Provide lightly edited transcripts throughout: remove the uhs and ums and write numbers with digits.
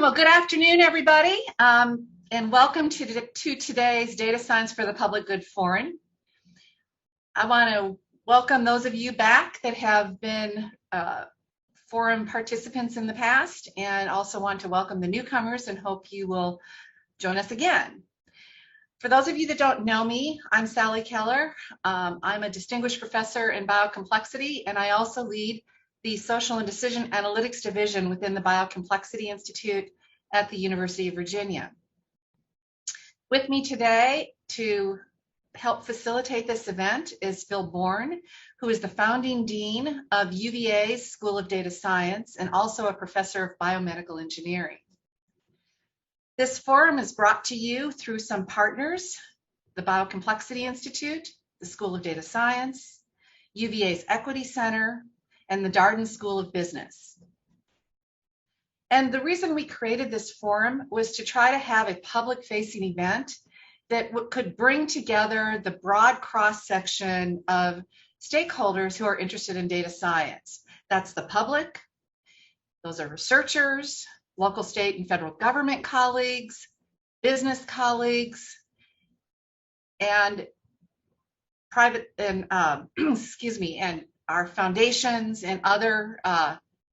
Well, good afternoon, everybody, and welcome to today's Data Science for the Public Good Forum. I want to welcome those of you back that have been forum participants in the past, and also want to welcome the newcomers and hope you will join us again. For those of you that don't know me, I'm Sally Keller. I'm a distinguished professor in biocomplexity, and I also lead the Social and Decision Analytics Division within the Biocomplexity Institute at the University of Virginia. With me today to help facilitate this event is Phil Bourne, who is the founding dean of UVA's School of Data Science and also a professor of biomedical engineering. This forum is brought to you through some partners: the Biocomplexity Institute, the School of Data Science, UVA's Equity Center, and the Darden School of Business. And the reason we created this forum was to try to have a public-facing event that could bring together the broad cross-section of stakeholders who are interested in data science. That's the public, those are researchers, local, state, and federal government colleagues, business colleagues, and private and and our foundations and other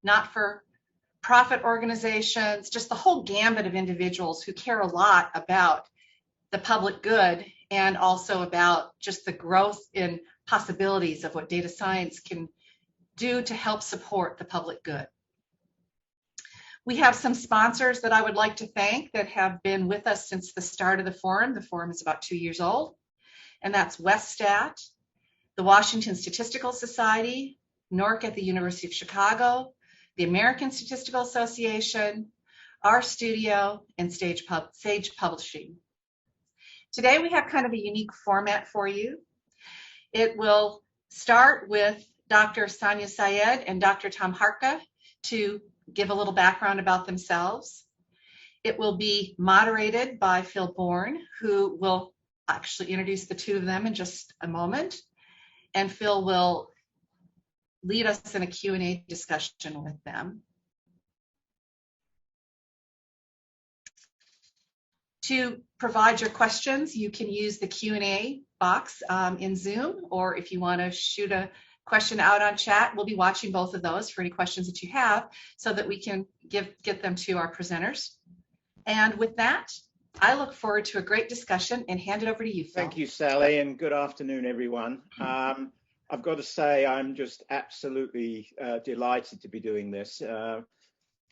not-for-profit organizations, just the whole gambit of individuals who care a lot about the public good and also about just the growth in possibilities of what data science can do to help support the public good. We have some sponsors that I would like to thank that have been with us since the start of the forum. The forum is about 2 years old, and that's WestStat, the Washington Statistical Society, NORC at the University of Chicago, the American Statistical Association, our studio, and Sage Publishing. Today we have kind of a unique format for you. It will start with Dr. Syed and Dr. Tom Hartka to give a little background about themselves. It will be moderated by Phil Bourne, who will actually introduce the two of them in just a moment. And Phil will lead us in a Q&A discussion with them. To provide your questions, you can use the Q&A box in Zoom, or if you want to shoot a question out on chat, we'll be watching both of those for any questions that you have so that we can get them to our presenters. And with that, I look forward to a great discussion and hand it over to you, Phil. Thank you, Sally, and good afternoon, everyone. I've got to say I'm just absolutely delighted to be doing this,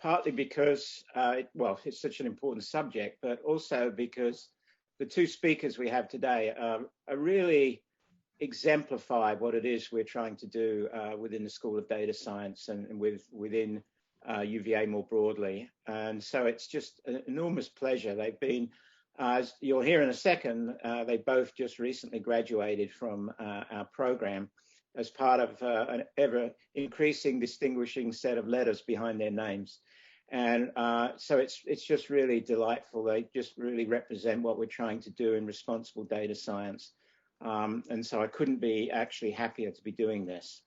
partly because, it's such an important subject, but also because the two speakers we have today are really exemplify what it is we're trying to do within the School of Data Science and within UVA more broadly. And so it's just an enormous pleasure. They've been, as you'll hear in a second, they both just recently graduated from our program as part of an ever-increasing distinguishing set of letters behind their names. And so it's just really delightful. They just really represent what we're trying to do in responsible data science. And so I couldn't be actually happier to be doing this.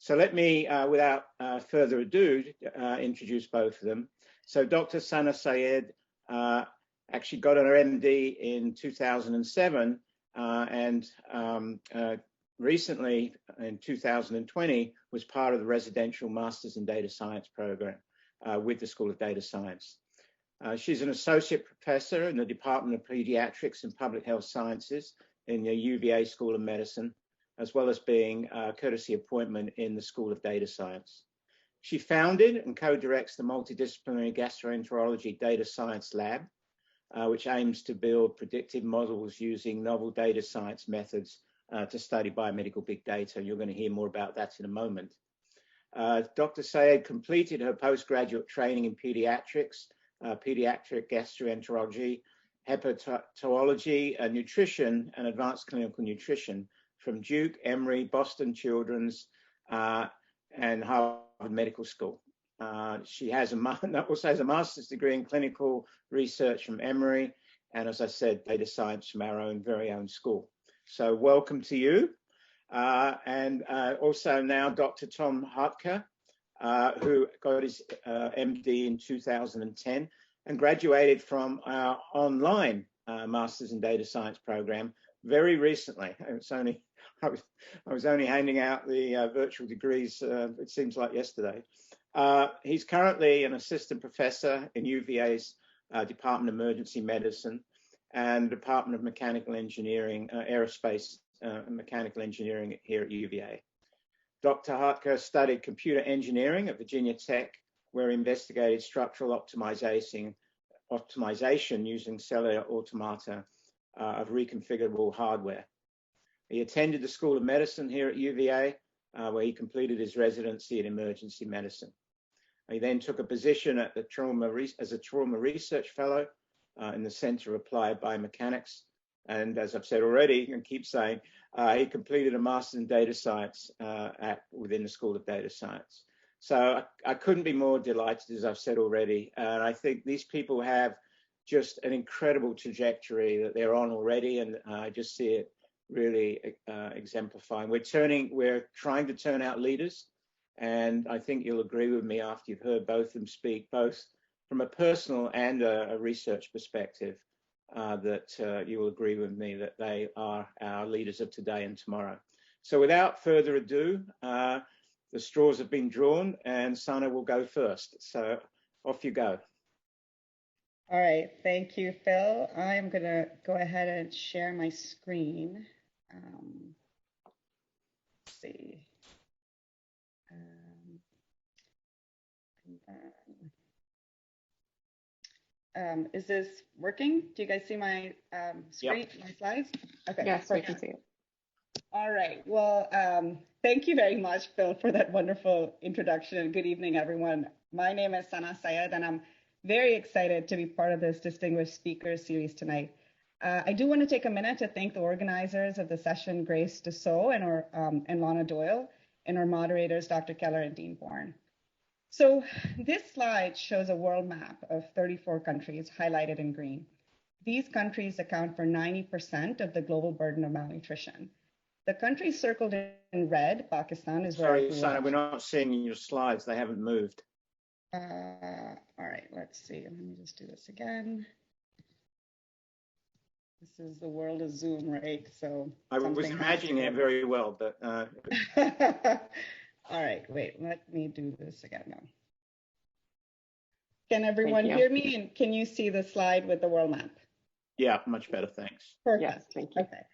So let me, without further ado, introduce both of them. So Dr. Sana Syed actually got her MD in 2007 and recently in 2020 was part of the residential Masters in Data Science program with the School of Data Science. She's an associate professor in the Department of Pediatrics and Public Health Sciences in the UVA School of Medicine, as well as being a courtesy appointment in the School of Data Science. She founded and co-directs the Multidisciplinary Gastroenterology Data Science Lab, which aims to build predictive models using novel data science methods to study biomedical big data. You're going to hear more about that in a moment. Dr. Syed completed her postgraduate training in pediatrics, pediatric gastroenterology, hepatology, nutrition, and advanced clinical nutrition from Duke, Emory, Boston Children's, and Harvard Medical School. She has also has a master's degree in clinical research from Emory, and as I said, data science from our very own school. So welcome to you. And also now Dr. Tom Hartka, who got his MD in 2010 and graduated from our online Masters in Data Science program very recently. I was only handing out the virtual degrees, it seems like yesterday. He's currently an assistant professor in UVA's Department of Emergency Medicine and Department of Mechanical Engineering, Aerospace and Mechanical Engineering here at UVA. Dr. Hartka studied computer engineering at Virginia Tech, where he investigated structural optimization using cellular automata of reconfigurable hardware. He attended the School of Medicine here at UVA, where he completed his residency in emergency medicine. He then took a position at the as a trauma research fellow in the Center of Applied Biomechanics. And as I've said already, and keep saying, he completed a Master's in Data Science within the School of Data Science. So I couldn't be more delighted, as I've said already. And I think these people have just an incredible trajectory that they're on already, and I just see it really exemplifying. We're trying to turn out leaders, and I think you'll agree with me after you've heard both of them speak, both from a personal and a research perspective, that you will agree with me that they are our leaders of today and tomorrow. So without further ado, the straws have been drawn and Sana will go first. So off you go. All right, thank you, Phil. I'm gonna go ahead and share my screen. Let's see. Is this working? Do you guys see my screen, yep. My slides? Okay. Yes, we can see it. All right. Well, thank you very much, Phil, for that wonderful introduction, and good evening, everyone. My name is Sana Syed, and I'm very excited to be part of this distinguished speakers series tonight. I do want to take a minute to thank the organizers of the session, Grace Dussault and Lana Doyle, and our moderators, Dr. Keller and Dean Bourne. So this slide shows a world map of 34 countries highlighted in green. These countries account for 90% of the global burden of malnutrition. The countries circled in red, Pakistan is where I grew Sana, up. we're not seeing your slides. They haven't moved. All right, let's see. Let me just do this again. This is the world of Zoom, right? So I was imagining it very well, but. All right, wait, let me do this again now. Can everyone hear me? And can you see the slide with the world map? Yeah, much better, thanks. Perfect. Yes, thank you. Okay.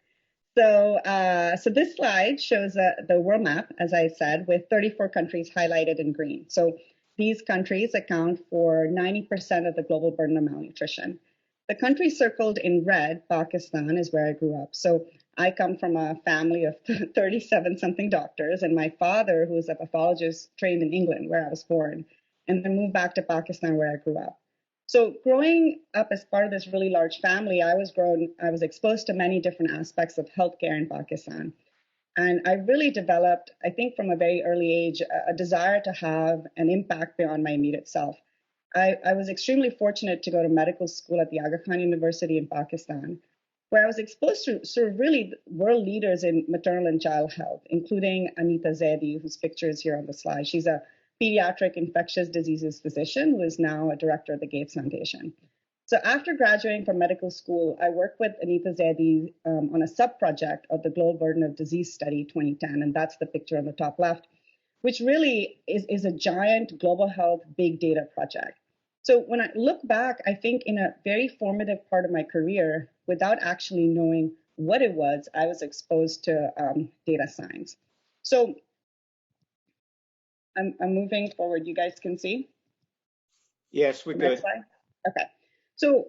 So this slide shows the world map, as I said, with 34 countries highlighted in green. So these countries account for 90% of the global burden of malnutrition. The country circled in red, Pakistan, is where I grew up. So I come from a family of 37-something doctors, and my father, who is a pathologist, trained in England, where I was born, and then moved back to Pakistan, where I grew up. So growing up as part of this really large family, I was exposed to many different aspects of healthcare in Pakistan. And I really developed, I think from a very early age, a desire to have an impact beyond my immediate self. I was extremely fortunate to go to medical school at the Aga Khan University in Pakistan, where I was exposed to sort of really world leaders in maternal and child health, including Anita Zaidi, whose picture is here on the slide. She's a pediatric infectious diseases physician who is now a director of the Gates Foundation. So after graduating from medical school, I worked with Anita Zaidi on a sub-project of the Global Burden of Disease Study 2010, and that's the picture on the top left, which really is a giant global health big data project. So when I look back, I think in a very formative part of my career, without actually knowing what it was, I was exposed to data science. So I'm moving forward. You guys can see? Yes, we're good. Okay. So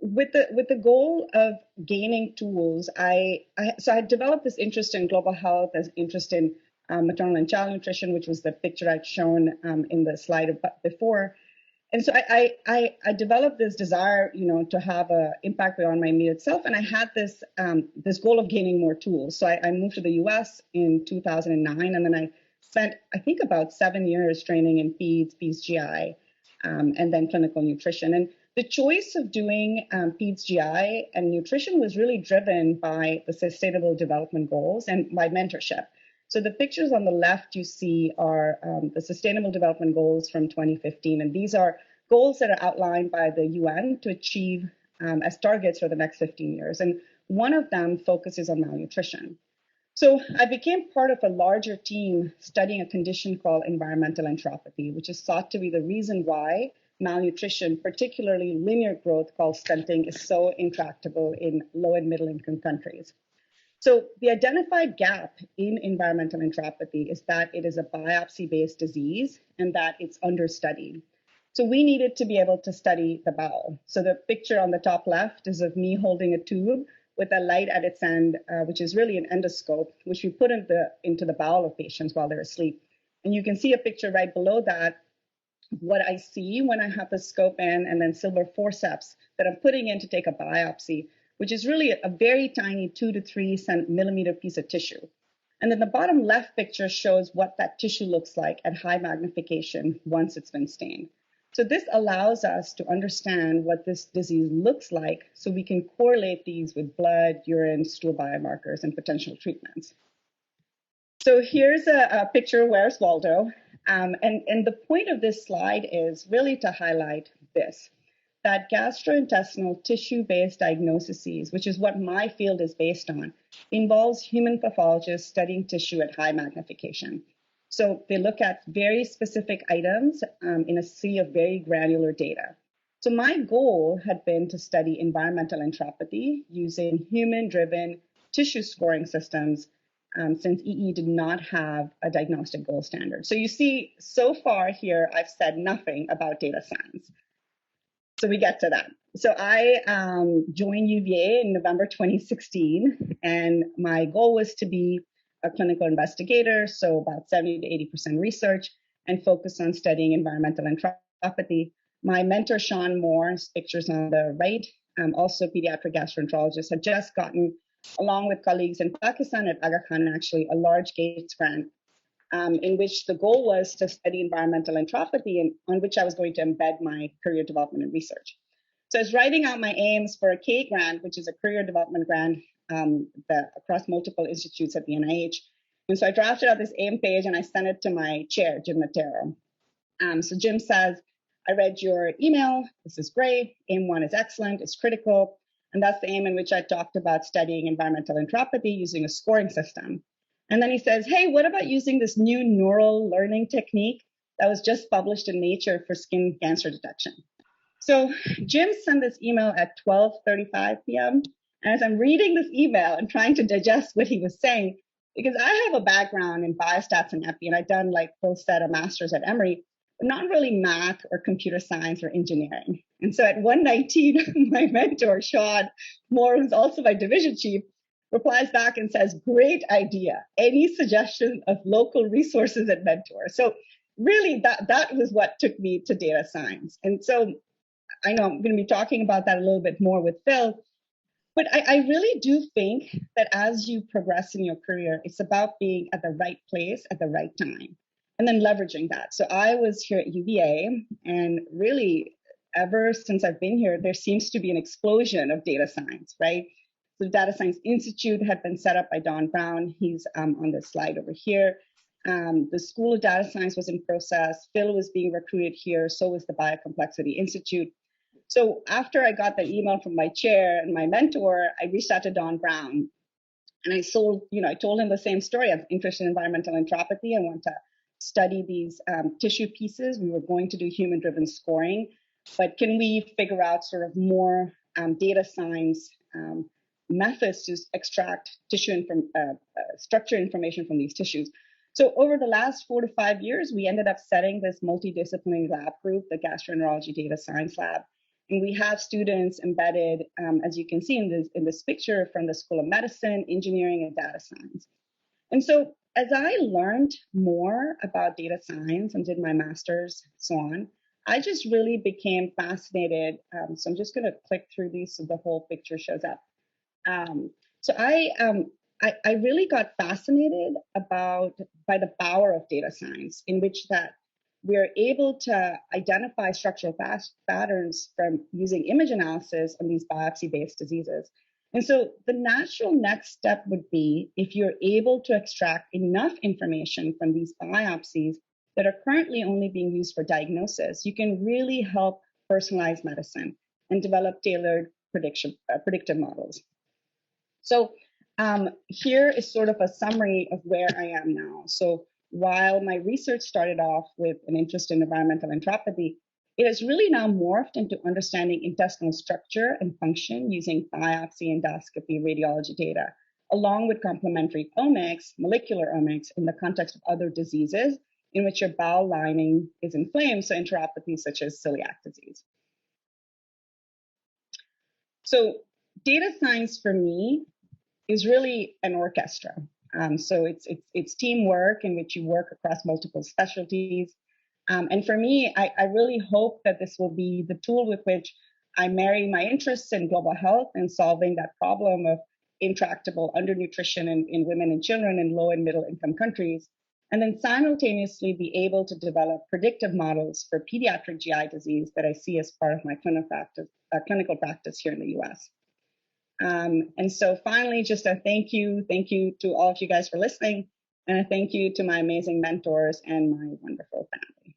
with the goal of gaining tools, I developed this interest in global health, as interest in maternal and child nutrition, which was the picture I'd shown in the slide before. And so I developed this desire, to have an impact beyond my immediate self, and I had this this goal of gaining more tools. So I moved to the U.S. in 2009, and then I spent, I think, about 7 years training in PEDS GI, and then clinical nutrition. And the choice of doing PEDS GI and nutrition was really driven by the Sustainable Development Goals and by mentorship. So the pictures on the left you see are the Sustainable Development Goals from 2015, and these are goals that are outlined by the UN to achieve as targets for the next 15 years. And one of them focuses on malnutrition. So I became part of a larger team studying a condition called environmental enteropathy, which is thought to be the reason why malnutrition, particularly linear growth called stunting, is so intractable in low and middle income countries. So the identified gap in environmental enteropathy is that it is a biopsy-based disease and that it's understudied. So we needed to be able to study the bowel. So the picture on the top left is of me holding a tube with a light at its end, which is really an endoscope, which we put into the bowel of patients while they're asleep. And you can see a picture right below that, what I see when I have the scope in, and then silver forceps that I'm putting in to take a biopsy, which is really a very tiny 2 to 3 millimeter piece of tissue. And then the bottom left picture shows what that tissue looks like at high magnification once it's been stained. So this allows us to understand what this disease looks like so we can correlate these with blood, urine, stool biomarkers, and potential treatments. So here's a picture of Where's Waldo. And the point of this slide is really to highlight this, that gastrointestinal tissue-based diagnoses, which is what my field is based on, involves human pathologists studying tissue at high magnification. So they look at very specific items in a sea of very granular data. So my goal had been to study environmental enteropathy using human-driven tissue scoring systems since EE did not have a diagnostic gold standard. So you see, so far here, I've said nothing about data science. So we get to that. So I joined UVA in November 2016, and my goal was to be a clinical investigator, so about 70 to 80% research, and focus on studying environmental enteropathy. My mentor, Sean Moore's pictures on the right, also pediatric gastroenterologist, had just gotten, along with colleagues in Pakistan at Aga Khan, actually a large Gates grant in which the goal was to study environmental enteropathy, and on which I was going to embed my career development and research. So I was writing out my aims for a K grant, which is a career development grant across multiple institutes at the NIH. And so I drafted out this aim page and I sent it to my chair, Jim Matero. So Jim says, I read your email. This is great. Aim 1 is excellent. It's critical. And that's the aim in which I talked about studying environmental enteropathy using a scoring system. And then he says, hey, what about using this new neural learning technique that was just published in Nature for skin cancer detection? So Jim sent this email at 12:35 p.m. And as I'm reading this email and trying to digest what he was saying, because I have a background in biostats and epi, and I've done like full set of masters at Emory, but not really math or computer science or engineering. And so at 1:19, my mentor, Sean Moore, who's also my division chief, replies back and says, great idea. Any suggestion of local resources at Mentor? So really that was what took me to data science. And so I know I'm going to be talking about that a little bit more with Phil, but I really do think that as you progress in your career, it's about being at the right place at the right time and then leveraging that. So I was here at UVA, and really ever since I've been here, there seems to be an explosion of data science, right? The Data Science Institute had been set up by Don Brown. He's on this slide over here. The School of Data Science was in process. Phil was being recruited here. So was the Biocomplexity Institute. So after I got the email from my chair and my mentor, I reached out to Don Brown. And I told him the same story. I'm interested in environmental enteropathy. I want to study these tissue pieces. We were going to do human-driven scoring. But can we figure out sort of more data science methods to extract tissue structure information from these tissues? So over the last 4 to 5 years, we ended up setting this multidisciplinary lab group, the Gastroenterology Data Science Lab. And we have students embedded, as you can see in this picture, from the School of Medicine, Engineering, and Data Science. And so as I learned more about data science and did my master's, so on, I just really became fascinated. So I'm just going to click through these so the whole picture shows up. So I really got fascinated by the power of data science, in which that we're able to identify structural patterns from using image analysis on these biopsy-based diseases. And so the natural next step would be, if you're able to extract enough information from these biopsies that are currently only being used for diagnosis, you can really help personalize medicine and develop tailored predictive models. So here is sort of a summary of where I am now. So while my research started off with an interest in environmental enteropathy, it has really now morphed into understanding intestinal structure and function using biopsy, endoscopy, radiology data, along with complementary omics, molecular omics, in the context of other diseases in which your bowel lining is inflamed, so enteropathies such as celiac disease. So data science for me is really an orchestra. So it's teamwork in which you work across multiple specialties. And for me, I really hope that this will be the tool with which I marry my interests in global health and solving that problem of intractable undernutrition in women and children in low and middle income countries, and then simultaneously be able to develop predictive models for pediatric GI disease that I see as part of my clinical practice here in the US. And so finally, just a thank you to all of you guys for listening, and a thank you to my amazing mentors and my wonderful family.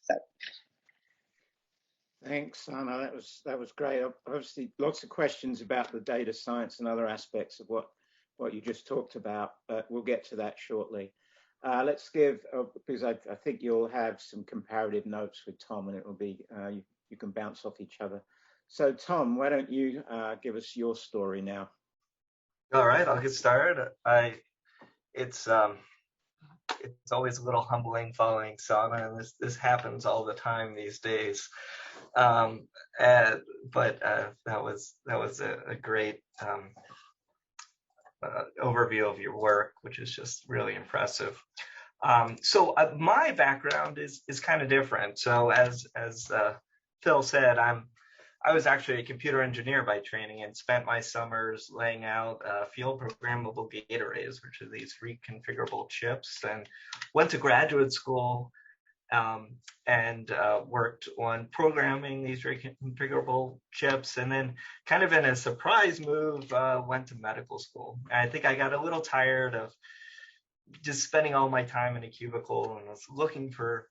So. Thanks, Anna. That was great. Obviously, lots of questions about the data science and other aspects of what you just talked about, but we'll get to that shortly. Let's give, because I think you'll have some comparative notes with Tom, and it will be, you can bounce off each other. So Tom, why don't you give us your story now? All right, I'll get started. It's always a little humbling following Sana, and this happens all the time these days. But that was a great overview of your work, which is just really impressive. So my background is kind of different. So as Phil said, I was actually a computer engineer by training and spent my summers laying out field programmable gate arrays, which are these reconfigurable chips, and went to graduate school and worked on programming these reconfigurable chips, and then kind of in a surprise move, went to medical school. And I think I got a little tired of just spending all my time in a cubicle and was looking for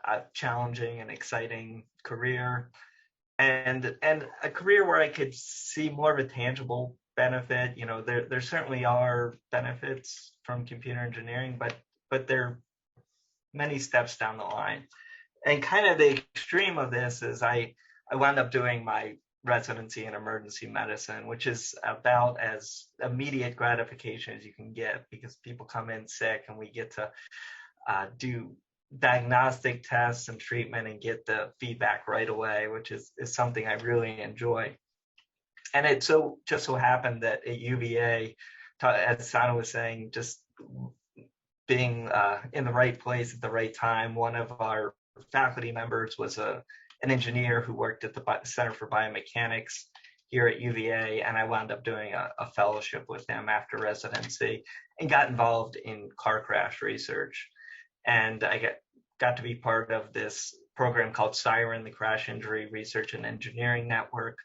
a challenging and exciting career. And a career where I could see more of a tangible benefit. You know, there certainly are benefits from computer engineering, but they're many steps down the line. And kind of the extreme of this is I wound up doing my residency in emergency medicine, which is about as immediate gratification as you can get, because people come in sick and we get to do diagnostic tests and treatment and get the feedback right away, which is something I really enjoy. And it just so happened that at UVA, as Sana was saying, just being in the right place at the right time, one of our faculty members was an engineer who worked at the Center for Biomechanics here at UVA, and I wound up doing a fellowship with him after residency and got involved in car crash research. And I got to be part of this program called Siren, the Crash Injury Research and Engineering Network,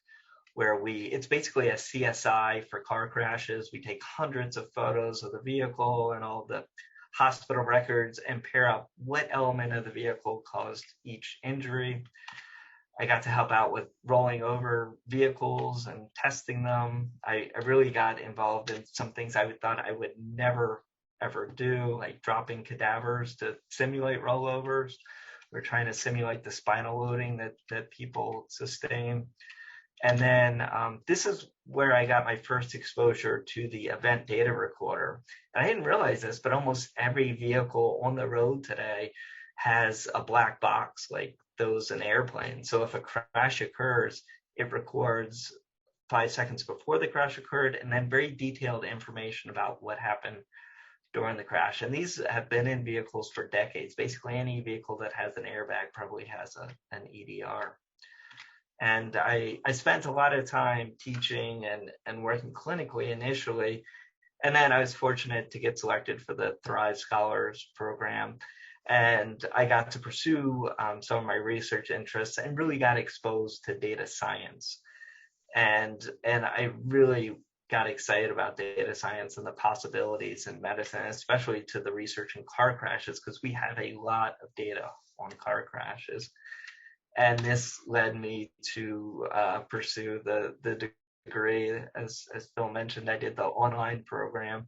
where it's basically a CSI for car crashes. We take hundreds of photos of the vehicle and all the hospital records and pair up what element of the vehicle caused each injury. I got to help out with rolling over vehicles and testing them. I really got involved in some things I thought I would never ever do, like dropping cadavers to simulate rollovers. We're trying to simulate the spinal loading that people sustain. And then this is where I got my first exposure to the event data recorder. And I didn't realize this, but almost every vehicle on the road today has a black box like those in airplanes. So if a crash occurs, it records 5 seconds before the crash occurred, and then very detailed information about what happened during the crash. And these have been in vehicles for decades. Basically, any vehicle that has an airbag probably has an EDR. And I spent a lot of time teaching and working clinically initially. And then I was fortunate to get selected for the Thrive Scholars program. And I got to pursue some of my research interests and really got exposed to data science. And I really got excited about data science and the possibilities in medicine, especially to the research in car crashes, because we have a lot of data on car crashes. And this led me to pursue the degree. As Phil mentioned, I did the online program.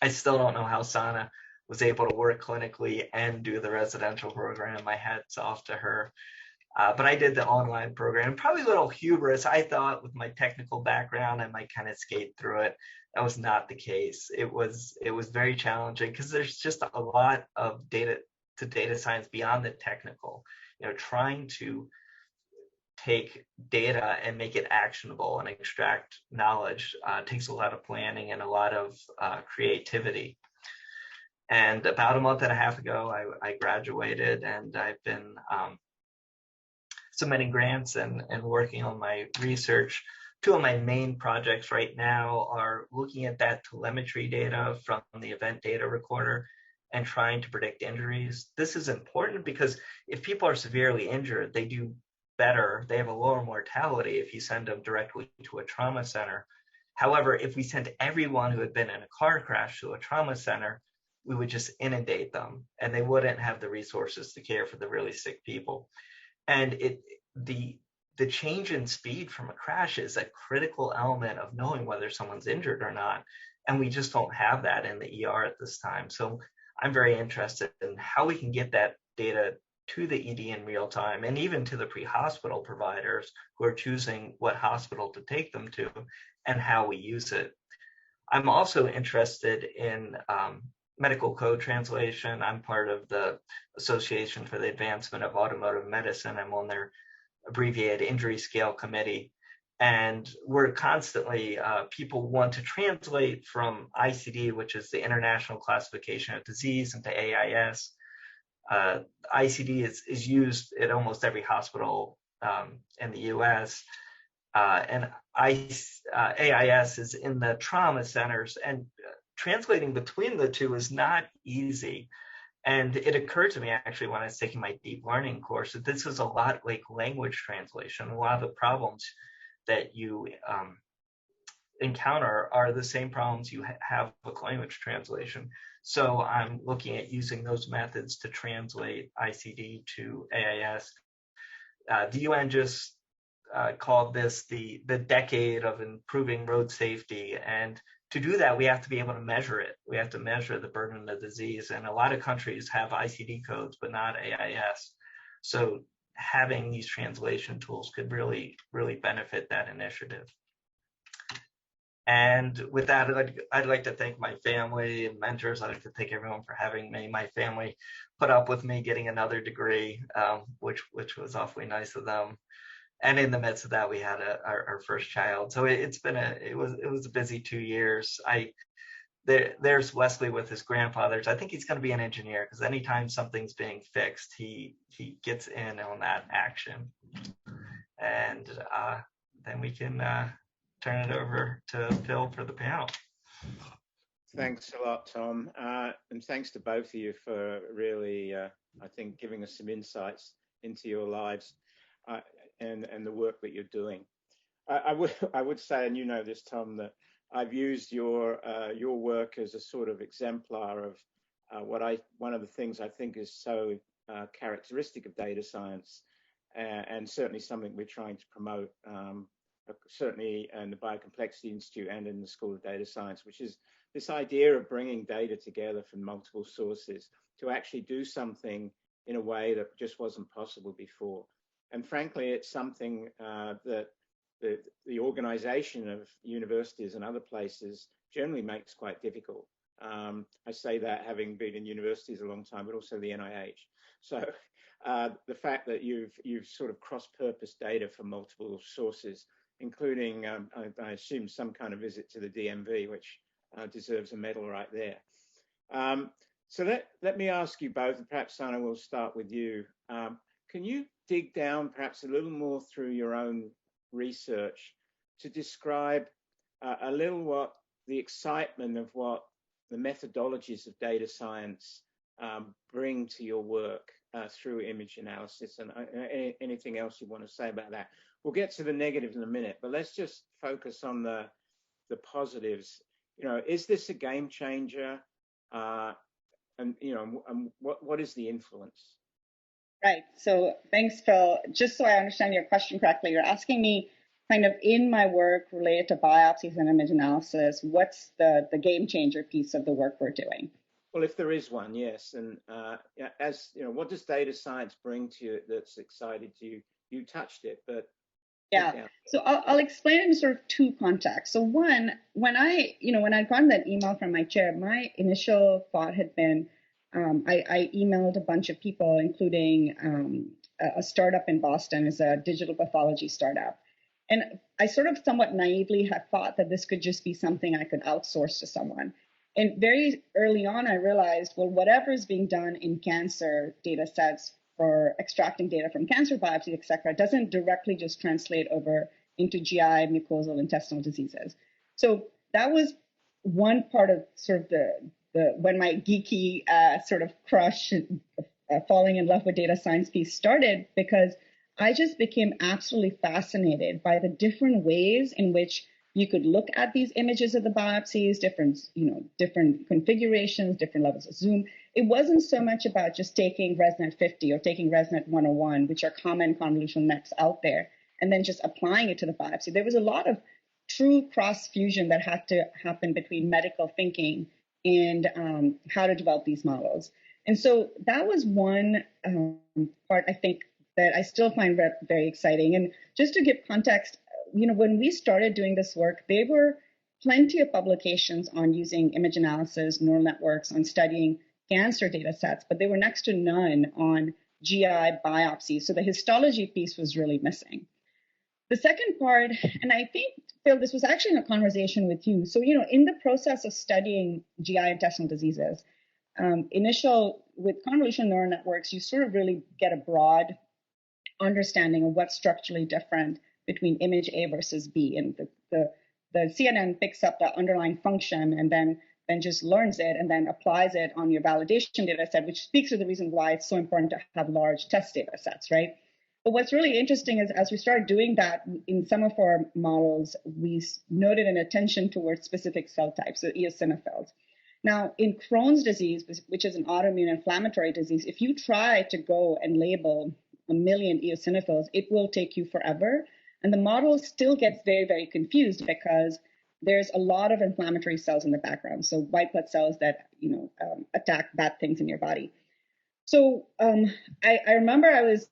I still don't know how Sana was able to work clinically and do the residential program. My hat's off to her. But I did the online program. Probably a little hubris. I thought with my technical background, I might kind of skate through it. That was not the case. It was very challenging because there's just a lot of data science beyond the technical. Trying to take data and make it actionable and extract knowledge takes a lot of planning and a lot of creativity. And about a month and a half ago, I graduated, and I've been submitting grants and working on my research. Two of my main projects right now are looking at that telemetry data from the event data recorder and trying to predict injuries. This is important because if people are severely injured, they do better. They have a lower mortality if you send them directly to a trauma center. However, if we sent everyone who had been in a car crash to a trauma center, we would just inundate them and they wouldn't have the resources to care for the really sick people. And the change in speed from a crash is a critical element of knowing whether someone's injured or not. And we just don't have that in the ER at this time. So I'm very interested in how we can get that data to the ED in real time, and even to the pre-hospital providers who are choosing what hospital to take them to and how we use it. I'm also interested in medical code translation. I'm part of the Association for the Advancement of Automotive Medicine. I'm on their abbreviated injury scale committee. And we're constantly, people want to translate from ICD, which is the International Classification of Disease, into AIS. ICD is used at almost every hospital in the US. And AIS is in the trauma centers, and translating between the two is not easy. And it occurred to me actually when I was taking my deep learning course that this is a lot like language translation. A lot of the problems that you encounter are the same problems you have with language translation. So I'm looking at using those methods to translate ICD to AIS. The UN just called this the decade of improving road safety. And to do that, we have to be able to measure it. We have to measure the burden of disease. And a lot of countries have ICD codes, but not AIS. So having these translation tools could really, really benefit that initiative. And with that, I'd like to thank my family and mentors. I'd like to thank everyone for having me. My family put up with me getting another degree, which was awfully nice of them. And in the midst of that, we had our first child. So it was a busy 2 years. There's Wesley with his grandfathers. I think he's going to be an engineer because anytime something's being fixed, he gets in on that action. And then we can turn it over to Phil for the panel. Thanks a lot, Tom. And thanks to both of you for really, I think, giving us some insights into your lives and the work that you're doing. I would say, and you know this, Tom, that I've used your work as a sort of exemplar of one of the things I think is so characteristic of data science, and certainly something we're trying to promote, certainly in the Biocomplexity Institute and in the School of Data Science, which is this idea of bringing data together from multiple sources to actually do something in a way that just wasn't possible before. And frankly, it's something that the organization of universities and other places generally makes quite difficult. I say that having been in universities a long time, but also the NIH. So the fact that you've sort of cross-purposed data from multiple sources, including, I assume, some kind of visit to the DMV, which deserves a medal right there. So let me ask you both, and perhaps Sana, will start with you. Can you dig down perhaps a little more through your own research to describe a little what the excitement of what the methodologies of data science bring to your work through image analysis, and anything else you want to say about that? We'll get to the negatives in a minute, but let's just focus on the the positives. Is this a game changer? And what is the influence? Right. So thanks, Phil. Just so I understand your question correctly, you're asking me kind of in my work related to biopsies and image analysis, what's the game changer piece of the work we're doing? Well, if there is one, yes. And what does data science bring to you that's excited you? You touched it, but yeah. So I'll explain it in sort of two contexts. So one, when I got that email from my chair, my initial thought had been, I emailed a bunch of people, including a startup in Boston, is a digital pathology startup. And I sort of somewhat naively had thought that this could just be something I could outsource to someone. And very early on, I realized, well, whatever is being done in cancer data sets for extracting data from cancer biopsies, et cetera, doesn't directly just translate over into GI, mucosal, intestinal diseases. So that was one part of sort of the when my geeky sort of crush, falling in love with data science piece started, because I just became absolutely fascinated by the different ways in which you could look at these images of the biopsies, different configurations, different levels of zoom. It wasn't so much about just taking ResNet 50 or taking ResNet 101, which are common convolutional nets out there, and then just applying it to the biopsy. There was a lot of true cross-fusion that had to happen between medical thinking and how to develop these models. And so that was one part, I think, that I still find very exciting. And just to give context, when we started doing this work, there were plenty of publications on using image analysis, neural networks, on studying cancer data sets, but there were next to none on GI biopsies. So the histology piece was really missing. The second part, and I think, Phil, this was actually in a conversation with you. So, in the process of studying GI intestinal diseases, with convolutional neural networks, you sort of really get a broad understanding of what's structurally different between image A versus B. And the CNN picks up the underlying function and then just learns it and then applies it on your validation data set, which speaks to the reason why it's so important to have large test data sets, right? But what's really interesting is as we started doing that in some of our models, we noted an attention towards specific cell types, so eosinophils. Now, in Crohn's disease, which is an autoimmune inflammatory disease, if you try to go and label 1 million eosinophils, it will take you forever. And the model still gets very, very confused because there's a lot of inflammatory cells in the background. So white blood cells that, attack bad things in your body. So I remember I was,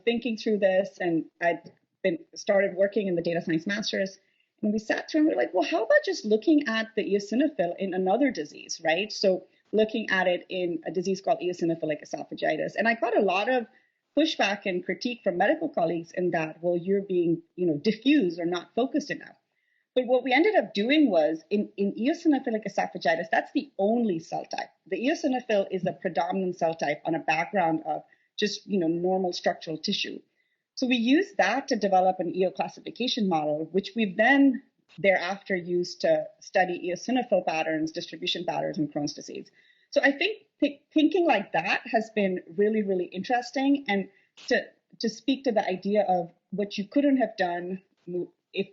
thinking through this, and I'd started working in the data science masters. And we sat through and we were like, well, how about just looking at the eosinophil in another disease, right? So looking at it in a disease called eosinophilic esophagitis. And I got a lot of pushback and critique from medical colleagues in that, well, you're being, diffuse or not focused enough. But what we ended up doing was in eosinophilic esophagitis, that's the only cell type. The eosinophil is a predominant cell type on a background of just, normal structural tissue. So we used that to develop an EO classification model, which we've then thereafter used to study eosinophil patterns, distribution patterns in Crohn's disease. So I think thinking like that has been really, really interesting, and to speak to the idea of what you couldn't have done if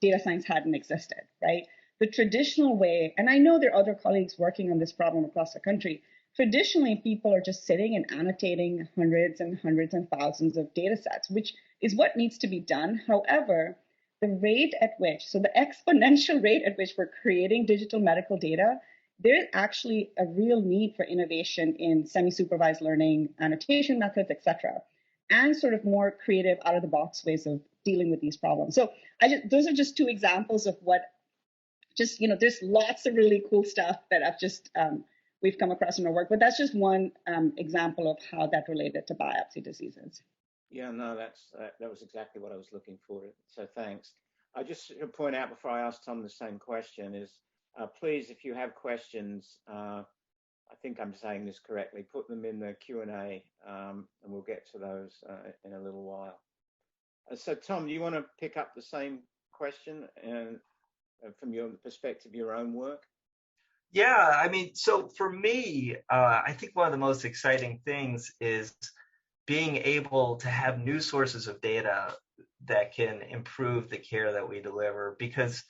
data science hadn't existed, right? The traditional way, and I know there are other colleagues working on this problem across the country, traditionally people are just sitting and annotating hundreds and hundreds and thousands of data sets, which is what needs to be done. However, the rate at which, so the exponential rate at which we're creating digital medical data, there's actually a real need for innovation in semi-supervised learning, annotation methods, et cetera, and sort of more creative, out-of-the-box ways of dealing with these problems. So those are just two examples of what there's lots of really cool stuff that I've just we've come across in our work, but that's just one example of how that related to biopsy diseases. Yeah, no, that was exactly what I was looking for. So thanks. I just should point out before I ask Tom the same question is, please, if you have questions, I think I'm saying this correctly, put them in the Q&A and we'll get to those in a little while. So Tom, do you want to pick up the same question and from your perspective, your own work? Yeah, I mean, so for me, I think one of the most exciting things is being able to have new sources of data that can improve the care that we deliver. Because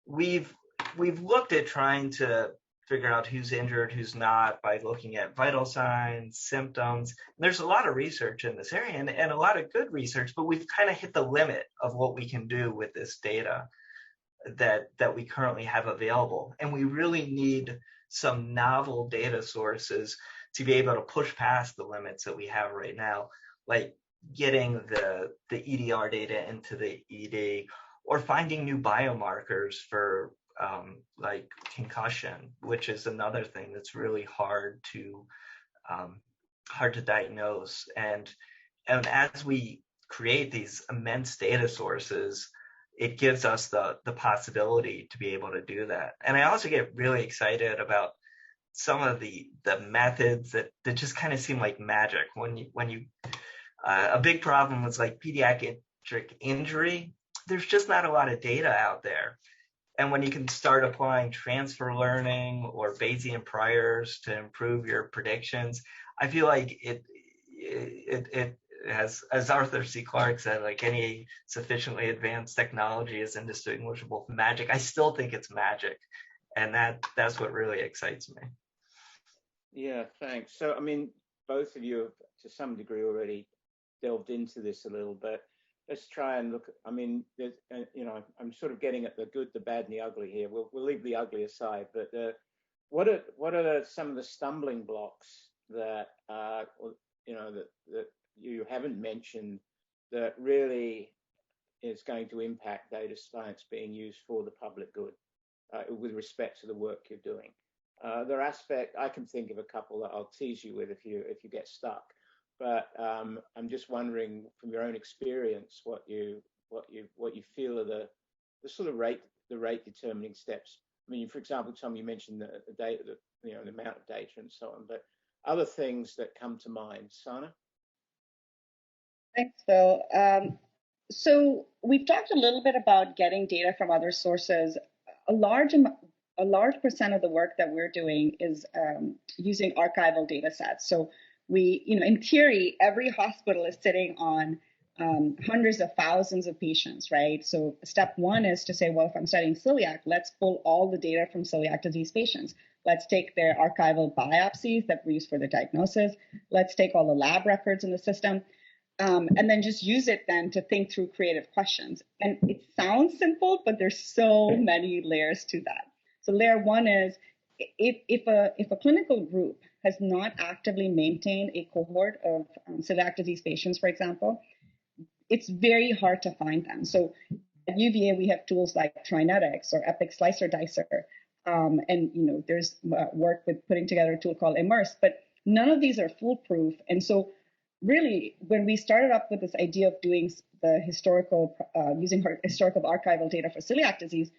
we've looked at trying to figure out who's injured, who's not, by looking at vital signs, symptoms. There's a lot of research in this area and a lot of good research, but we've kind of hit the limit of what we can do with this data that we currently have available. And we really need some novel data sources to be able to push past the limits that we have right now, like getting the EDR data into the ED, or finding new biomarkers for like concussion, which is another thing that's really hard to diagnose. And as we create these immense data sources, it gives us the possibility to be able to do that. And I also get really excited about some of the methods that just kind of seem like magic. When you a big problem was like pediatric injury. There's just not a lot of data out there. And when you can start applying transfer learning or Bayesian priors to improve your predictions, I feel like it has, as Arthur C. Clarke said, like any sufficiently advanced technology is indistinguishable from magic. I still think it's magic. And that's what really excites me. Yeah, thanks. So, I mean, both of you have to some degree already delved into this a little bit. Let's try and look. I mean, I'm sort of getting at the good, the bad, and the ugly here. We'll leave the ugly aside. But what are some of the stumbling blocks that that you haven't mentioned that really is going to impact data science being used for the public good with respect to the work you're doing? There are aspects, I can think of a couple that I'll tease you with if you get stuck. But I'm just wondering, from your own experience, what you feel are the sort of rate determining steps. I mean, for example, Tom, you mentioned the data, the amount of data and so on, but other things that come to mind. Sana? Thanks, Phil. So we've talked a little bit about getting data from other sources. A large percent of the work that we're doing is using archival data sets. So we, in theory, every hospital is sitting on hundreds of thousands of patients, right? So step one is to say, well, if I'm studying celiac, let's pull all the data from celiac disease patients. Let's take their archival biopsies that we use for the diagnosis. Let's take all the lab records in the system. And then just use it then to think through creative questions. And it sounds simple, but there's so many layers to that. So layer one is if a clinical group has not actively maintained a cohort of celiac disease patients, for example, it's very hard to find them. So at UVA, we have tools like Trinetics or Epic Slicer Dicer. And there's work with putting together a tool called Immerse, but none of these are foolproof. And so really, when we started up with this idea of doing the using historical archival data for celiac disease,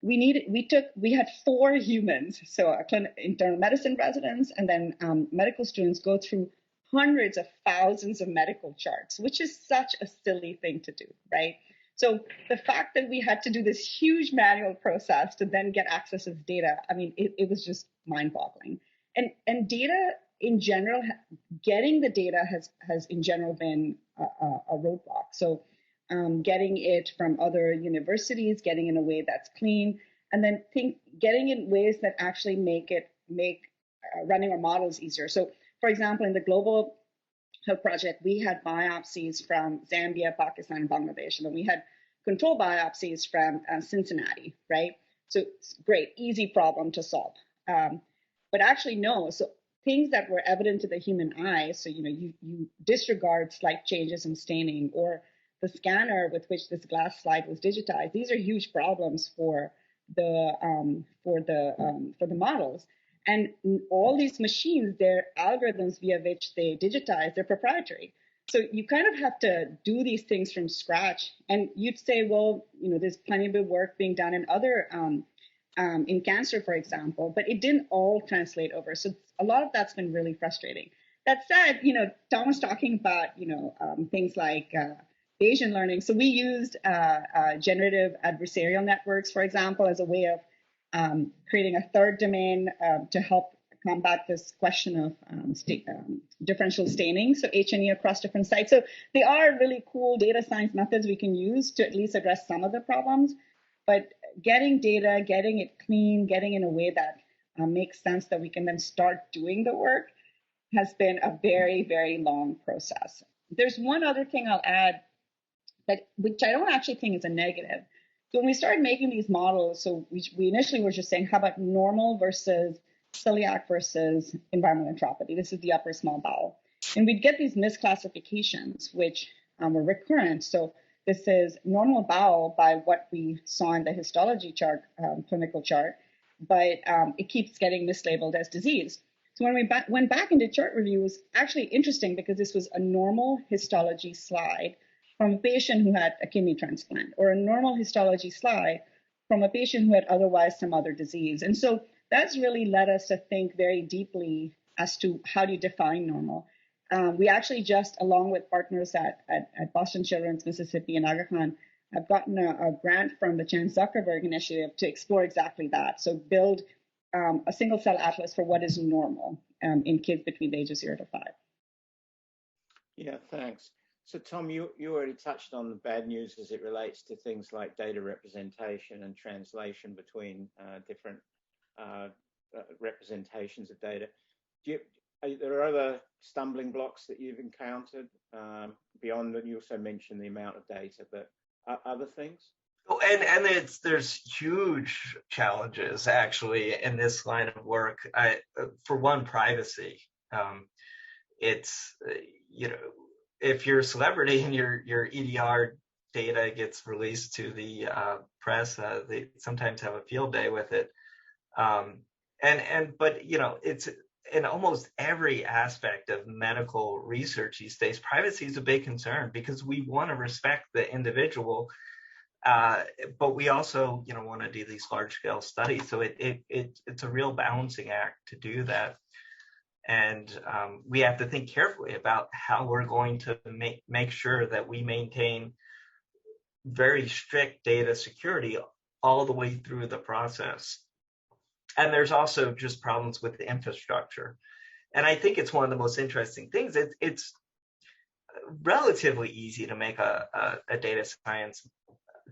we had 4 humans, so internal medicine residents and then medical students go through hundreds of thousands of medical charts, which is such a silly thing to do, right? So the fact that we had to do this huge manual process to then get access to this data, I mean, it was just mind-boggling. And data in general, getting the data has in general been a roadblock. So getting it from other universities, getting in a way that's clean, and then getting in ways that actually make running our models easier. So, for example, in the Global Health Project, we had biopsies from Zambia, Pakistan, and Bangladesh, and then we had control biopsies from Cincinnati, right? So great, easy problem to solve. But actually, no. So things that were evident to the human eye, so you disregard slight changes in staining, or the scanner with which this glass slide was digitized. These are huge problems for the models. And all these machines, their algorithms via which they digitize, they're proprietary. So you kind of have to do these things from scratch. And you'd say, well, there's plenty of work being done in other, in cancer, for example, but it didn't all translate over. So a lot of that's been really frustrating. That said, Tom was talking about, things like Bayesian learning. So we used generative adversarial networks, for example, as a way of creating a third domain to help combat this question of differential staining, so H&E across different sites. So they are really cool data science methods we can use to at least address some of the problems. But getting data, getting it clean, getting in a way that makes sense that we can then start doing the work has been a very, very long process. There's one other thing I'll add which I don't actually think is a negative. So when we started making these models, so we initially were just saying, how about normal versus celiac versus environmental enteropathy? This is the upper small bowel. And we'd get these misclassifications, which were recurrent. So this is normal bowel by what we saw in the histology chart, clinical chart, but it keeps getting mislabeled as disease. So when we went back into chart review, it was actually interesting because this was a normal histology slide from a patient who had a kidney transplant, or a normal histology slide from a patient who had otherwise some other disease. And so that's really led us to think very deeply as to how do you define normal. We actually just, along with partners at Boston Children's, Mississippi, and Aga Khan, have gotten a grant from the Chan Zuckerberg Initiative to explore exactly that. So build a single cell atlas for what is normal in kids between the ages 0 to 5. Yeah, thanks. So Tom, you already touched on the bad news as it relates to things like data representation and translation between different representations of data. Are there other stumbling blocks that you've encountered beyond that? You also mentioned the amount of data, but other things? Oh, and there's huge challenges actually in this line of work. For one, privacy. It's if you're a celebrity and your EDR data gets released to the press, they sometimes have a field day with it. But it's in almost every aspect of medical research these days, privacy is a big concern because we want to respect the individual, but we also want to do these large scale studies. So it's a real balancing act to do that. And we have to think carefully about how we're going to make sure that we maintain very strict data security all the way through the process. And there's also just problems with the infrastructure. And I think it's one of the most interesting things. It's relatively easy to make a data science,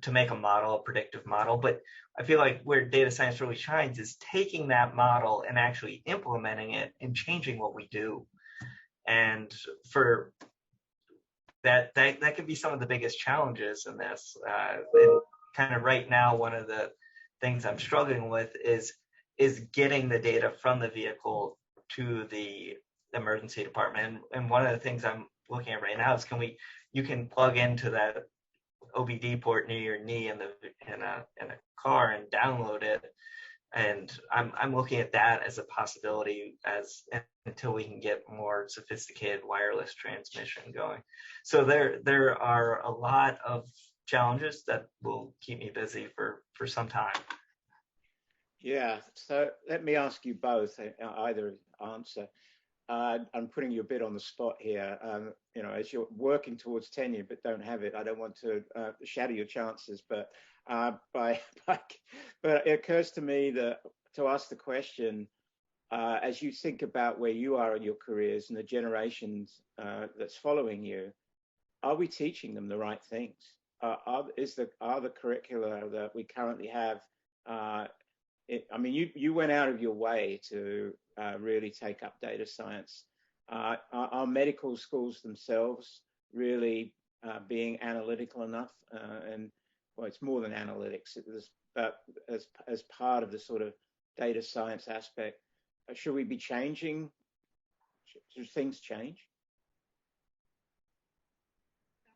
to make a model, a predictive model, but I feel like where data science really shines is taking that model and actually implementing it and changing what we do. And for that can be some of the biggest challenges in this. And kind of right now, one of the things I'm struggling with is getting the data from the vehicle to the emergency department. And one of the things I'm looking at right now is you can plug into that OBD port near your knee in a car and download it, and I'm looking at that as a possibility until we can get more sophisticated wireless transmission going. So there are a lot of challenges that will keep me busy for some time. Yeah, so let me ask you both, either answer. I'm putting you a bit on the spot here. As you're working towards tenure but don't have it, I don't want to shatter your chances. But but it occurs to me that to ask the question, as you think about where you are in your careers and the generations that's following you, are we teaching them the right things? Are the curricula that we currently have? You went out of your way to really take up data science. Are medical schools themselves really being analytical enough? Well, it's more than analytics. But as part of the sort of data science aspect, should we be changing? Should things change?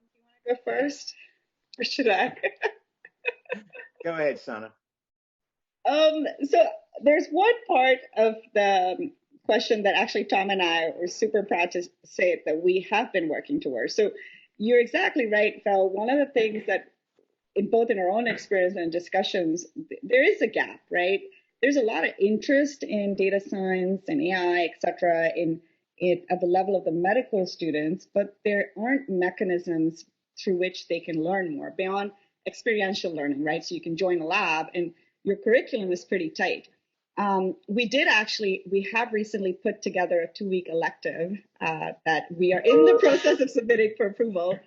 Do you want to go first, or should I? Go ahead, Sana. So there's one part of the question that actually Tom and I were super proud to say that we have been working towards. So you're exactly right, Phil. One of the things that in our own experience and discussions, there is a gap, right? There's a lot of interest in data science and AI, et cetera, at the level of the medical students, but there aren't mechanisms through which they can learn more beyond experiential learning, right? So you can join a lab and your curriculum is pretty tight. We have recently put together a 2-week elective that we are in the process of submitting for approval,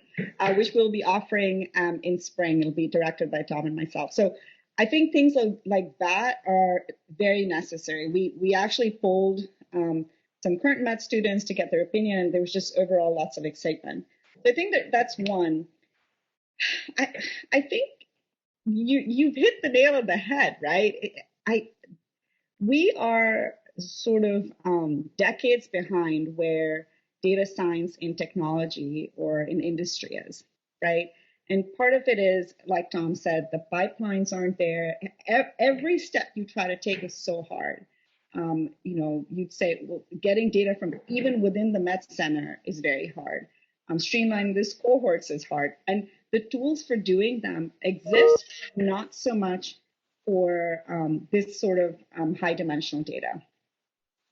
which we'll be offering in spring. It'll be directed by Tom and myself. So I think things like that are very necessary. We actually polled some current med students to get their opinion, and there was just overall lots of excitement. So I think that's one. I think you've hit the nail on the head, right? We are sort of decades behind where data science in technology or in industry is, right? And part of it is, like Tom said, the pipelines aren't there. Every step you try to take is so hard. You'd say, well, getting data from even within the Met Center is very hard. Streamlining these cohorts is hard. And the tools for doing them exist, not so much for this sort of high dimensional data.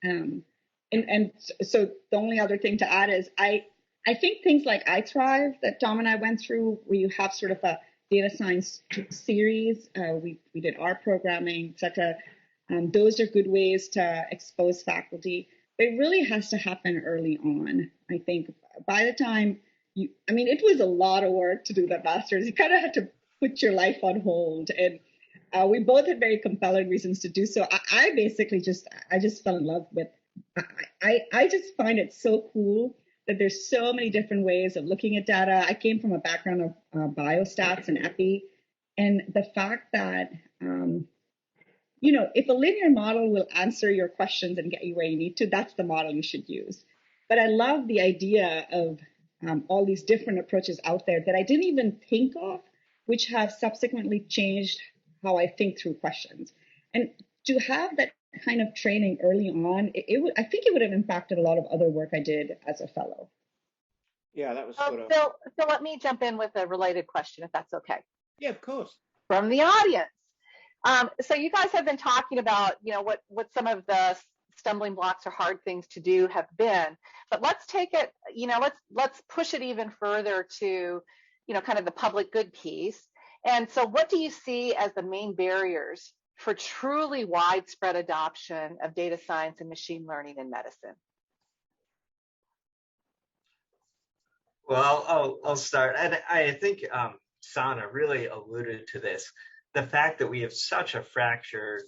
And so the only other thing to add is I think things like iThrive that Tom and I went through, where you have sort of a data science series, we did R programming, etc. Those are good ways to expose faculty. But it really has to happen early on. I think by the time it was a lot of work to do that master's. You kind of had to put your life on hold, and we both had very compelling reasons to do so. I basically just fell in love with. I just find it so cool that there's so many different ways of looking at data. I came from a background of biostats and epi, and the fact that if a linear model will answer your questions and get you where you need to, that's the model you should use. But I love the idea of all these different approaches out there that I didn't even think of, which have subsequently changed how I think through questions. And to have that kind of training early on, I think it would have impacted a lot of other work I did as a fellow. Yeah, that was sort of. Phil, let me jump in with a related question, if that's okay. Yeah, of course. From the audience. So you guys have been talking about, what some of the stumbling blocks or hard things to do have been, but let's take it, let's push it even further to, kind of the public good piece. And so what do you see as the main barriers for truly widespread adoption of data science and machine learning in medicine? Well, I'll start. And I think Sana really alluded to this. The fact that we have such a fractured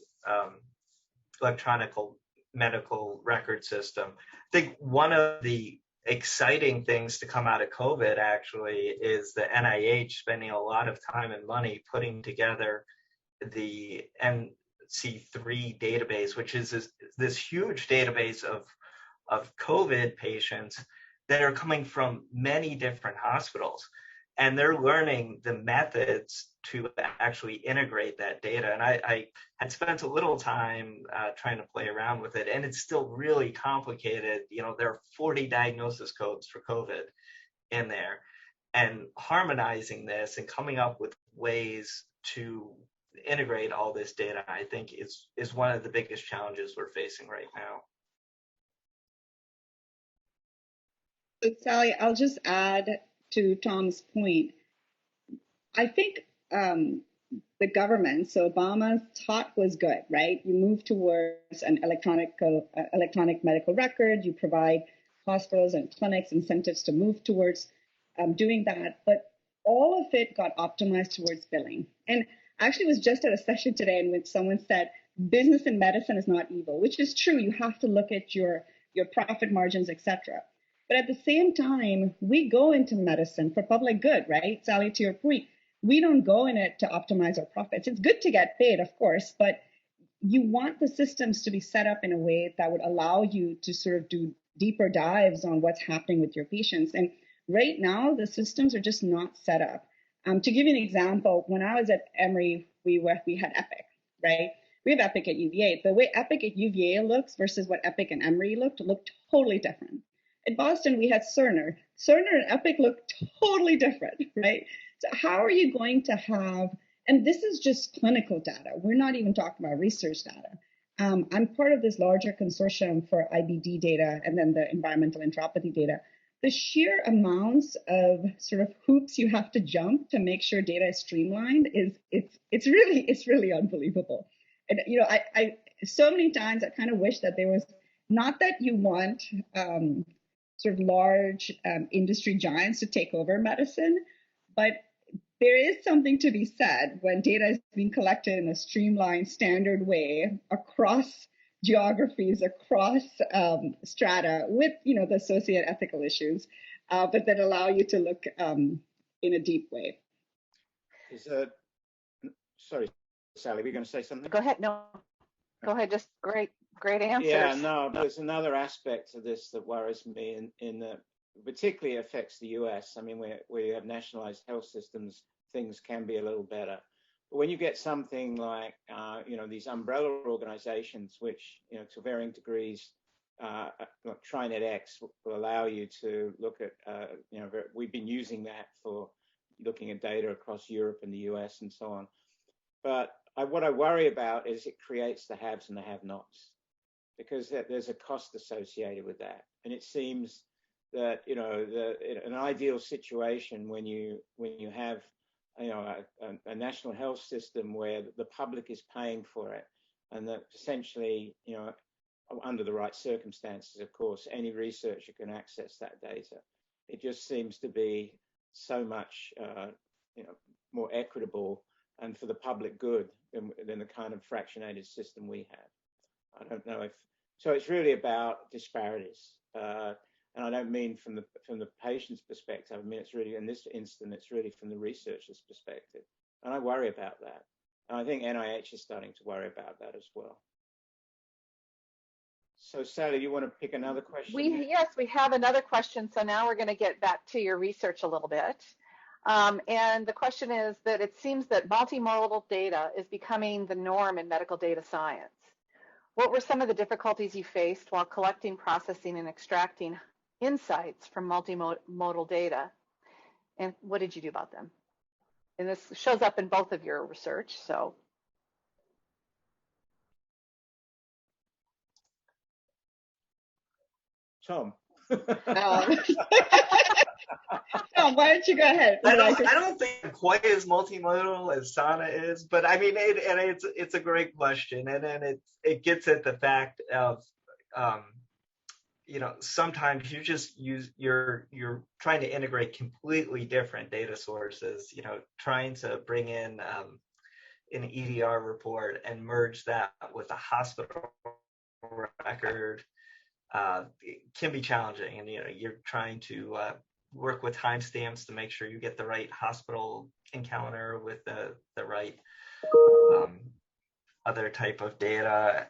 electronic medical record system. I think one of the exciting things to come out of COVID actually is the NIH spending a lot of time and money putting together the NC3 database, which is this huge database of COVID patients that are coming from many different hospitals. And they're learning the methods to actually integrate that data. And I had spent a little time trying to play around with it, and it's still really complicated. There are 40 diagnosis codes for COVID in there. And harmonizing this and coming up with ways to integrate all this data, I think is one of the biggest challenges we're facing right now. So Sally, I'll just add to Tom's point. I think the government, so Obama's thought was good, right? You move towards an electronic medical record, you provide hospitals and clinics incentives to move towards doing that, but all of it got optimized towards billing. And I actually was just at a session today in which someone said, business in medicine is not evil, which is true. You have to look at your profit margins, etc. But at the same time, we go into medicine for public good, right? Sally, to your point, we don't go in it to optimize our profits. It's good to get paid, of course, but you want the systems to be set up in a way that would allow you to sort of do deeper dives on what's happening with your patients. And right now, the systems are just not set up. To give you an example, when I was at Emory, we had Epic, right? We have Epic at UVA. The way Epic at UVA looks versus what Epic and Emory looked totally different. At Boston, we had Cerner. Cerner and Epic look totally different, right? So how are you going to have, and this is just clinical data. We're not even talking about research data. I'm part of this larger consortium for IBD data and then the environmental enteropathy data. The sheer amounts of sort of hoops you have to jump to make sure data is streamlined it's really unbelievable. And I so many times I kind of wish that there was, not that you want sort of large industry giants to take over medicine, but there is something to be said when data is being collected in a streamlined, standard way across geographies, across strata, with the associated ethical issues, but that allow you to look in a deep way. Sorry, Sally, we're going to say something? Go ahead. No, go ahead. Just great answers. Yeah, no, there's another aspect to this that worries me in that particularly affects the US. I mean, where you have nationalized health systems, things can be a little better. But when you get something like, these umbrella organizations, which, to varying degrees, like TriNetX will allow you to look at, we've been using that for looking at data across Europe and the US and so on. But what I worry about is it creates the haves and the have-nots, because there's a cost associated with that. And it seems that an ideal situation when you have a national health system where the public is paying for it, and that essentially under the right circumstances, of course, any researcher can access that data. It just seems to be so much more equitable and for the public good than the kind of fractionated system we have. I don't know if so. It's really about disparities, and I don't mean from the patient's perspective. I mean it's really, in this instance, it's really from the researcher's perspective, and I worry about that. And I think NIH is starting to worry about that as well. So Sally, you want to pick another question? Yes, we have another question. So now we're going to get back to your research a little bit. And the question is that it seems that multimodal data is becoming the norm in medical data science. What were some of the difficulties you faced while collecting, processing, and extracting insights from multimodal data? And what did you do about them? And this shows up in both of your research, so. Tom. Tom, why don't you go ahead? I don't think I'm quite as multimodal as Sana is, but I mean, it's a great question, and then it gets at the fact of, sometimes you're trying to integrate completely different data sources, trying to bring in an EDR report and merge that with a hospital record. It can be challenging, and you're trying to work with timestamps to make sure you get the right hospital encounter with the right other type of data,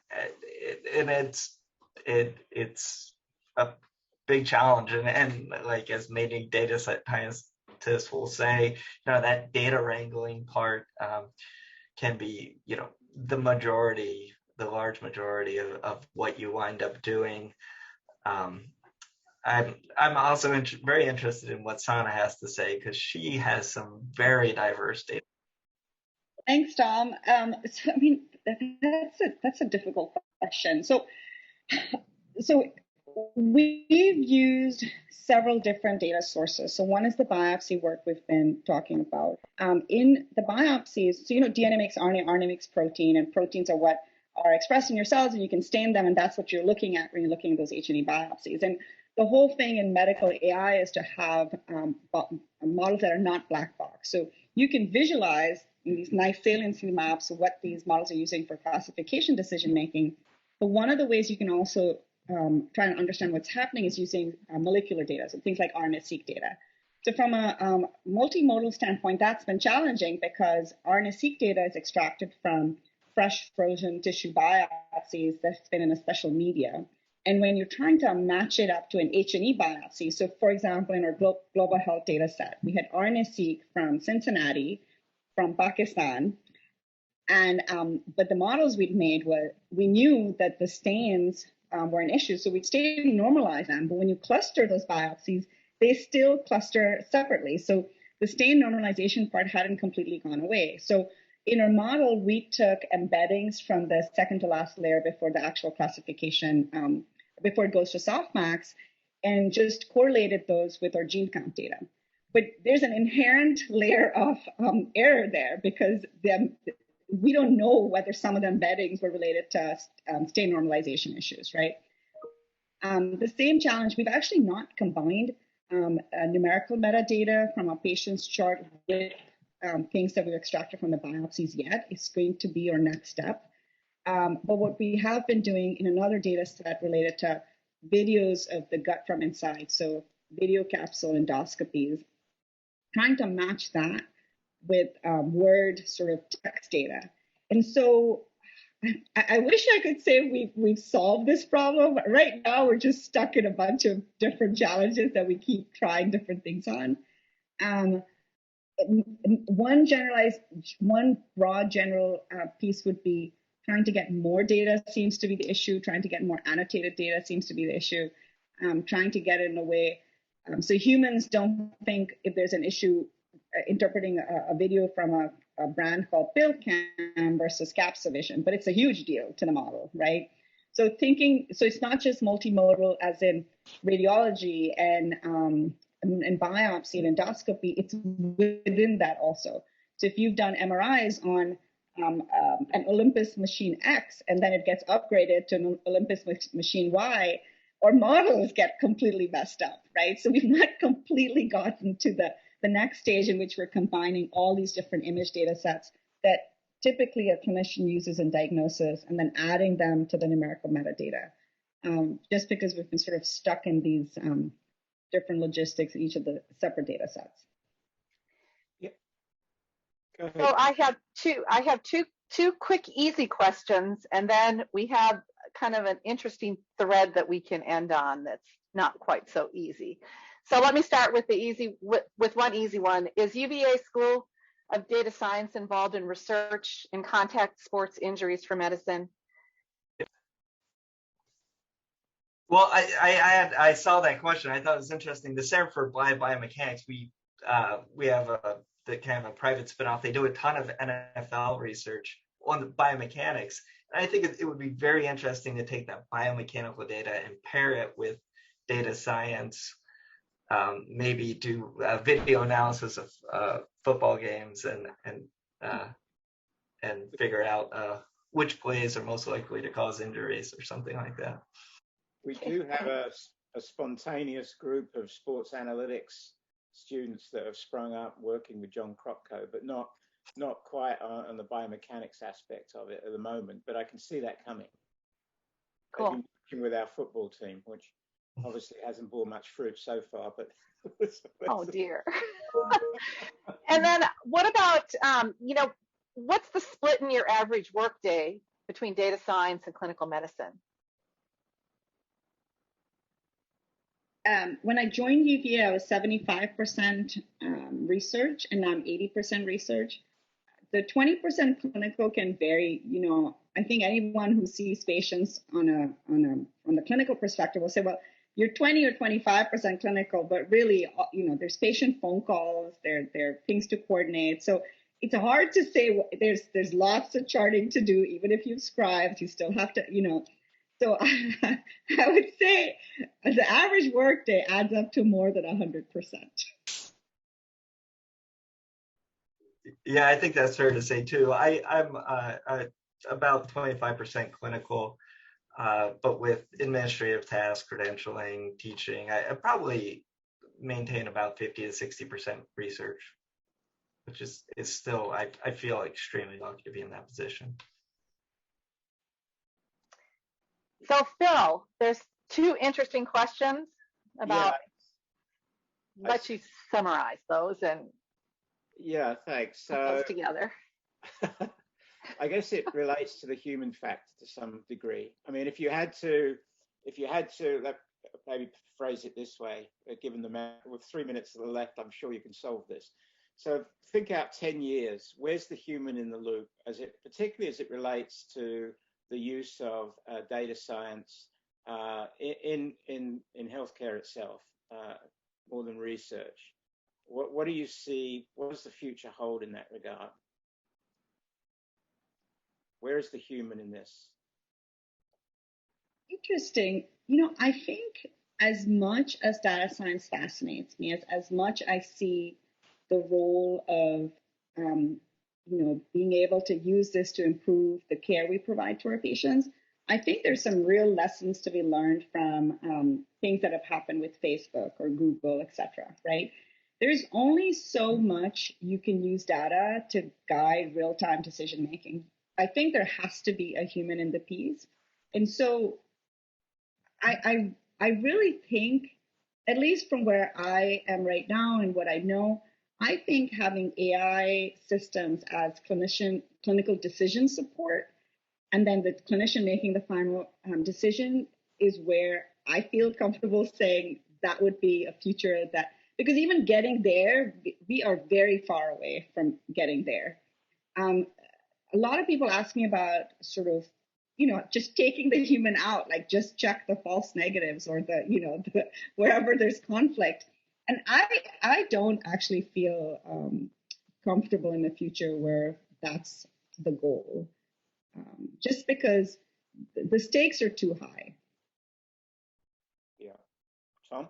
and it's a big challenge, and like as many data scientists will say, that data wrangling part can be the large majority of what you wind up doing. I'm also very interested in what Sana has to say, because she has some very diverse data. Thanks, Tom. So I mean, that's a difficult question. So we've used several different data sources. So one is the biopsy work we've been talking about. In the biopsies, so DNA makes RNA, RNA makes protein, and proteins are what are expressed in your cells, and you can stain them, and that's what you're looking at when you're looking at those H&E biopsies. And the whole thing in medical AI is to have models that are not black box. So you can visualize in these nice saliency maps of what these models are using for classification decision making. But one of the ways you can also try and understand what's happening is using molecular data, so things like RNA-seq data. So from a multimodal standpoint, that's been challenging because RNA-seq data is extracted from fresh frozen tissue biopsies that's been in a special media. And when you're trying to match it up to an H&E biopsy, so for example, in our global health data set, we had RNA-seq from Cincinnati, from Pakistan, and but the models we'd made were, we knew that the stains were an issue, so we'd stain normalize them. But when you cluster those biopsies, they still cluster separately. So the stain normalization part hadn't completely gone away. So in our model, we took embeddings from the second to last layer before the actual classification, before it goes to softmax, and just correlated those with our gene count data. But there's an inherent layer of error there, because we don't know whether some of the embeddings were related to stain normalization issues, right? The same challenge, we've actually not combined numerical metadata from a patient's chart with things that we've extracted from the biopsies yet. It's going to be our next step. But what we have been doing in another data set related to videos of the gut from inside, so video capsule endoscopies, trying to match that with word sort of text data. And so I wish I could say we've solved this problem, but right now we're just stuck in a bunch of different challenges that we keep trying different things on. One broad general piece would be trying to get more data seems to be the issue. Trying to get more annotated data seems to be the issue. Trying to get it in a way so humans don't think if there's an issue interpreting a video from a brand called PillCam versus Capsavision, but it's a huge deal to the model, right? So it's not just multimodal as in radiology and biopsy and endoscopy, it's within that also. So if you've done MRIs on an Olympus machine X and then it gets upgraded to an Olympus machine Y, our models get completely messed up, right? So we've not completely gotten to the next stage in which we're combining all these different image data sets that typically a clinician uses in diagnosis and then adding them to the numerical metadata, just because we've been sort of stuck in these different logistics in each of the separate data sets. Yeah. Go ahead. So I have two quick, easy questions, and then we have kind of an interesting thread that we can end on that's not quite so easy. So let me start with with one easy one. Is UVA School of Data Science involved in research in contact sports injuries for medicine? Well, I saw that question. I thought it was interesting. The Center for Applied Biomechanics, we have the kind of a private spinoff. They do a ton of NFL research on the biomechanics. And I think it would be very interesting to take that biomechanical data and pair it with data science, maybe do video analysis of football games and figure out which plays are most likely to cause injuries or something like that. We do have a spontaneous group of sports analytics students that have sprung up working with John Kropko, but not quite on the biomechanics aspect of it at the moment, but I can see that coming. Cool. I've been working with our football team, which obviously hasn't borne much fruit so far, but Oh dear. And then what about, what's the split in your average workday between data science and clinical medicine? When I joined UVA, I was 75% research, and now I'm 80% research. The 20% clinical can vary. I think anyone who sees patients on the clinical perspective will say, well, you're 20 or 25% clinical, but really, there's patient phone calls, there are things to coordinate. So it's hard to say. There's lots of charting to do. Even if you've scribed, you still have to, So I would say the average workday adds up to more than 100%. Yeah, I think that's fair to say too. I'm about 25% clinical, but with administrative tasks, credentialing, teaching, I probably maintain about 50 to 60% research, which is still, I feel extremely lucky to be in that position. So Phil, there's two interesting questions about, let you summarize those and yeah, thanks. put those together. I guess it relates to the human factor to some degree. I mean, if you had to, maybe phrase it this way, given with 3 minutes to the left, I'm sure you can solve this. So think out 10 years. Where's the human in the loop, particularly as it relates to the use of data science in healthcare itself, more than research? What do you see? What does the future hold in that regard? Where is the human in this? Interesting. I think as much as data science fascinates me, as much I see the role of being able to use this to improve the care we provide to our patients, I think there's some real lessons to be learned from things that have happened with Facebook or Google, et cetera, right? there's only so much you can use data to guide real-time decision making. I think there has to be a human in the piece. And so I really think, at least from where I am right now and what I know, I think having AI systems as clinical decision support, and then the clinician making the final decision, is where I feel comfortable saying that would be a future that, because even getting there, we are very far away from getting there. A lot of people ask me about sort of, just taking the human out, like just check the false negatives or wherever there's conflict. And I don't actually feel comfortable in a future where that's the goal, just because the stakes are too high. Yeah. Tom?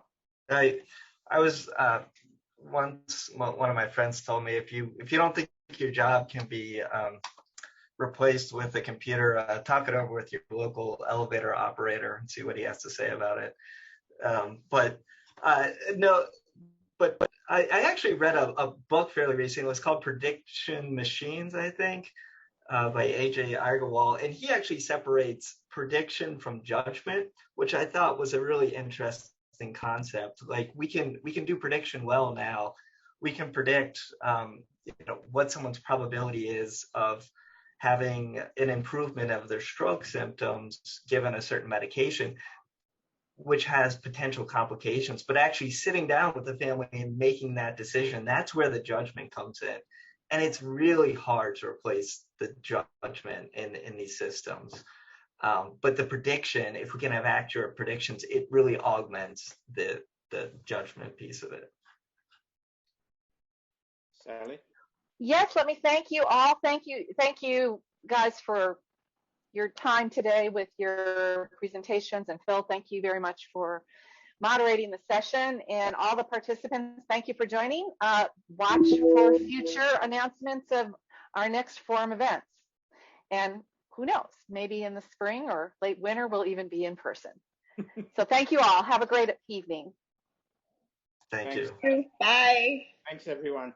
I was once, one of my friends told me, if you don't think your job can be replaced with a computer, talk it over with your local elevator operator and see what he has to say about it. No, but I actually read a book fairly recently. It was called Prediction Machines, I think, by A.J. Agarwal, and he actually separates prediction from judgment, which I thought was a really interesting concept. Like we can do prediction well now. We can predict what someone's probability is of having an improvement of their stroke symptoms given a certain medication, which has potential complications. But actually sitting down with the family and making that decision, that's where the judgment comes in. And it's really hard to replace the judgment in these systems. But the prediction, if we can have accurate predictions, it really augments the judgment piece of it. Sally? Yes, let me thank you all. Thank you guys for your time today with your presentations. And Phil, thank you very much for moderating the session. And all the participants, thank you for joining. Watch for future announcements of our next forum events. And who knows, maybe in the spring or late winter, we'll even be in person. So thank you all. Have a great evening. Thank you. Bye. Thanks, everyone.